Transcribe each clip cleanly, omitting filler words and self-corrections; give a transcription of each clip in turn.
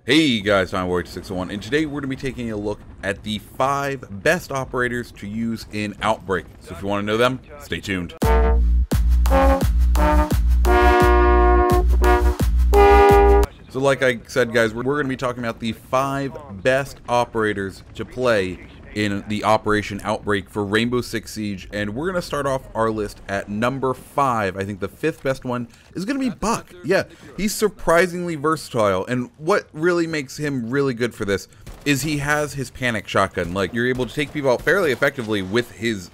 Hey guys, I'm RB6, and today we're going to be taking a look at the 5 best operators to use in Outbreak. So if you want to know them, stay tuned. So like I said guys, we're going to be talking about the 5 best operators to play in the Operation Outbreak for Rainbow Six Siege, and we're going to start off our list at number 5. I think the 5th best one is going to be Buck. Yeah, he's surprisingly versatile, and what really makes him really good for this is he has his panic shotgun. Like, you're able to take people out fairly effectively with his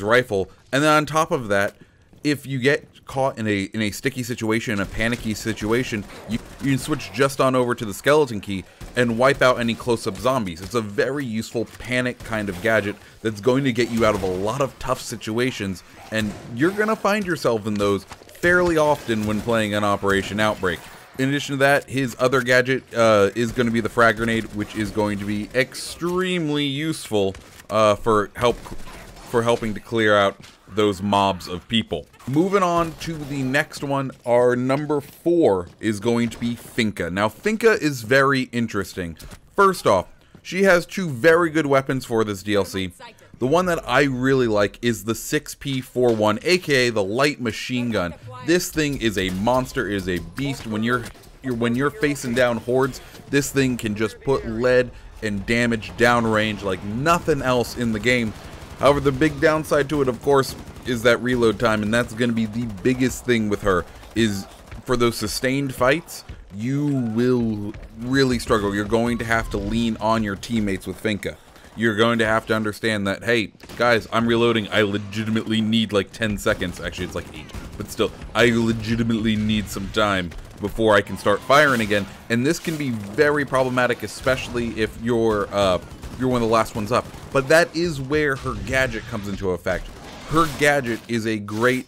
rifle, and then on top of that, if you get caught in a sticky situation, a panicky situation, you can switch just on over to the skeleton key and wipe out any close-up zombies. It's a very useful panic kind of gadget that's going to get you out of a lot of tough situations, and you're going to find yourself in those fairly often when playing an Operation Outbreak. In addition to that, his other gadget is going to be the frag grenade, which is going to be extremely useful for helping to clear out those mobs of people. Moving on to the next one, our number 4 is going to be Finca. Now, Finca is very interesting. First off, she has 2 very good weapons for this DLC. The one that I really like is the 6P41, aka the light machine gun. This thing is a monster, it is a beast. When you're facing down hordes, this thing can just put lead and damage downrange like nothing else in the game. However, the big downside to it, of course, is that reload time, and that's going to be the biggest thing with her, is for those sustained fights, you will really struggle. You're going to have to lean on your teammates with Finca. You're going to have to understand that, hey, guys, I'm reloading. I legitimately need like 10 seconds. Actually, it's like 8, but still, I legitimately need some time before I can start firing again, and this can be very problematic, especially if you're one of the last ones up. But that is where her gadget comes into effect. Her gadget is a great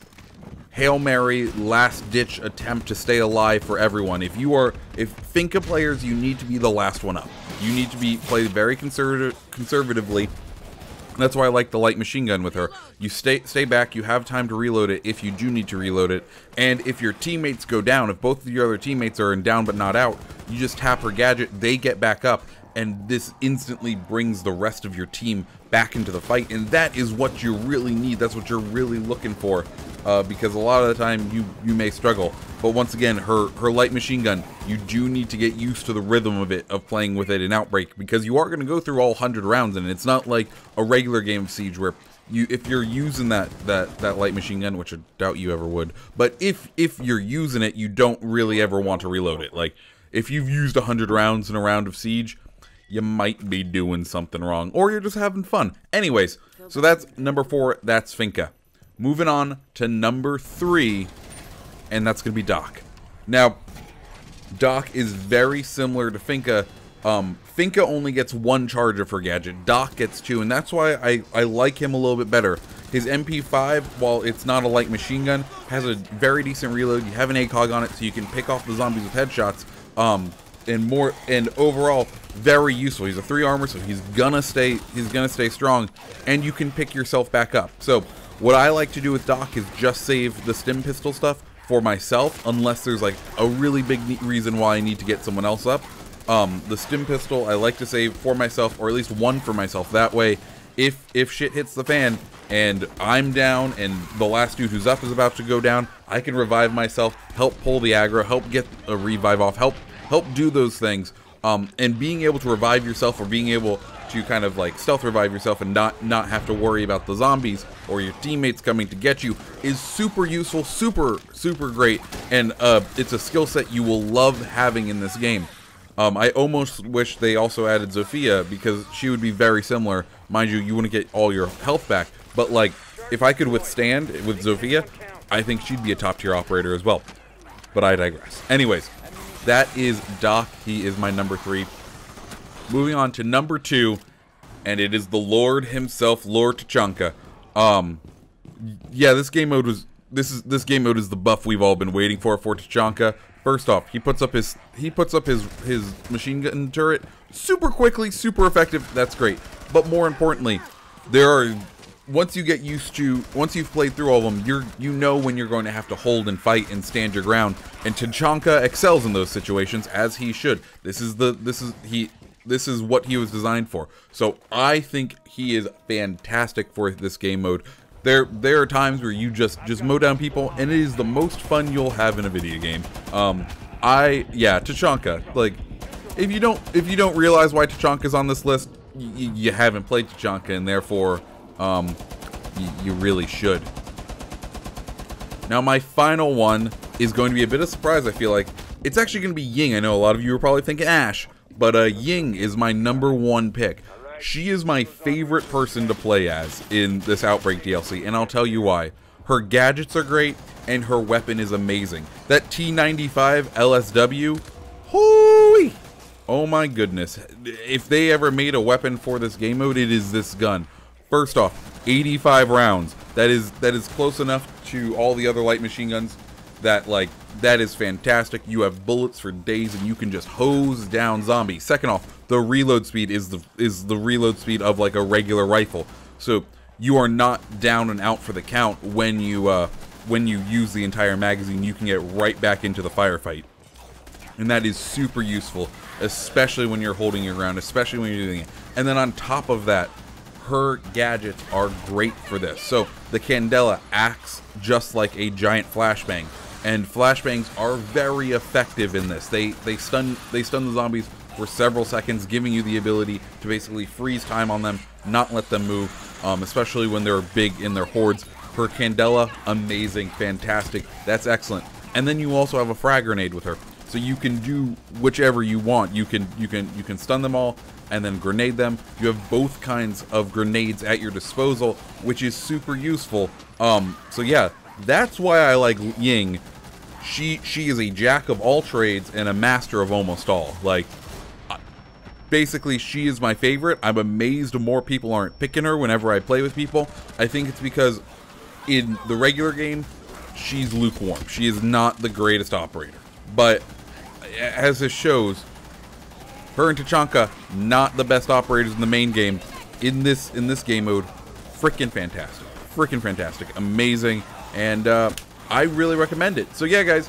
Hail Mary last-ditch attempt to stay alive for everyone. If Finca players, you need to be the last one up. You need to play very conservatively. That's why I like the light machine gun with her. You stay back, you have time to reload it if you do need to reload it, and if your teammates go down, if both of your other teammates are in down but not out, you just tap her gadget, they get back up, and this instantly brings the rest of your team back into the fight, and that is what you really need. That's what you're really looking for, because a lot of the time you may struggle. But once again, her light machine gun, you do need to get used to the rhythm of playing with it in Outbreak, because you are going to go through all 100 rounds, and it's not like a regular game of Siege where if you're using that light machine gun, which I doubt you ever would, but if you're using it, you don't really ever want to reload it. Like, if you've used 100 rounds in a round of Siege, you might be doing something wrong, or you're just having fun. Anyways, so that's number 4, that's Finca. Moving on to number 3, and that's going to be Doc. Now, Doc is very similar to Finca. Finca only gets 1 charge of her gadget. Doc gets 2, and that's why I like him a little bit better. His MP5, while it's not a light machine gun, has a very decent reload. You have an ACOG on it, so you can pick off the zombies with headshots. And overall, very useful. He's a 3 armor, so he's gonna stay strong, and you can pick yourself back up. So what I like to do with Doc is just save the stim pistol stuff for myself, unless there's like a really big reason why I need to get someone else up. The stim pistol I like to save for myself, or at least 1 for myself. That way, if shit hits the fan and I'm down and the last dude who's up is about to go down, I can revive myself, help pull the aggro, help get a revive off, help do those things. And being able to revive yourself, or being able to kind of like stealth revive yourself and not have to worry about the zombies or your teammates coming to get you, is super useful, super great, and it's a skill set you will love having in this game. I almost wish they also added Zofia, because she would be very similar. Mind you, you wouldn't get all your health back, but like, if I could withstand with Zofia, I think she'd be a top tier operator as well. But I digress. Anyways, that is Doc. He is my number 3. Moving on to number 2, and it is the Lord himself, Lord Tatanka. Yeah, this game mode is the buff we've all been waiting for Tatanka. First off, he puts up his machine gun turret super quickly, super effective. That's great. But more importantly, there are once you get used to, once you've played through all of them, you know when you're going to have to hold and fight and stand your ground. And Tatanka excels in those situations, as he should. This is what he was designed for. So I think he is fantastic for this game mode. There are times where you just mow down people, and it is the most fun you'll have in a video game. Yeah, Tatanka. Like, if you don't realize why Tatanka's on this list, you haven't played Tatanka, and therefore, you really should. Now, my final one is going to be a bit of a surprise, I feel like. It's actually going to be Ying. I know a lot of you are probably thinking Ash, but Ying is my #1 pick. She is my favorite person to play as in this Outbreak DLC, and I'll tell you why. Her gadgets are great, and her weapon is amazing. That T95 LSW, hooey! Oh my goodness. If they ever made a weapon for this game mode, it is this gun. First off, 85 rounds. That is close enough to all the other light machine guns that, like, that is fantastic. You have bullets for days, and you can just hose down zombies. Second off, the reload speed is the reload speed of like a regular rifle. So you are not down and out for the count when you use the entire magazine. You can get right back into the firefight. And that is super useful, especially when you're holding your ground, especially when you're doing it. And then on top of that, her gadgets are great for this. So the Candela acts just like a giant flashbang, and flashbangs are very effective in this. They stun the zombies for several seconds, giving you the ability to basically freeze time on them, not let them move, especially when they're big in their hordes. Her Candela, amazing, fantastic. That's excellent. And then you also have a frag grenade with her, so you can do whichever you want. You can stun them all and then grenade them. You have both kinds of grenades at your disposal, which is super useful. So yeah, that's why I like Ying. She is a jack of all trades and a master of almost all. Like, basically, she is my favorite. I'm amazed more people aren't picking her whenever I play with people. I think it's because in the regular game, she's lukewarm. She is not the greatest operator. But as this shows, her and Tatanka, not the best operators in the main game. In this game mode, freaking fantastic. Freaking fantastic. Amazing. And I really recommend it. So yeah, guys,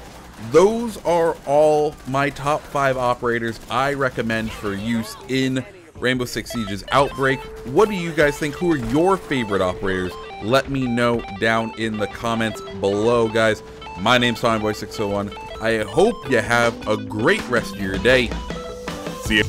those are all my top 5 operators I recommend for use in Rainbow Six Siege's Outbreak. What do you guys think? Who are your favorite operators? Let me know down in the comments below, guys. My name's TommyBoy601. I hope you have a great rest of your day. See you.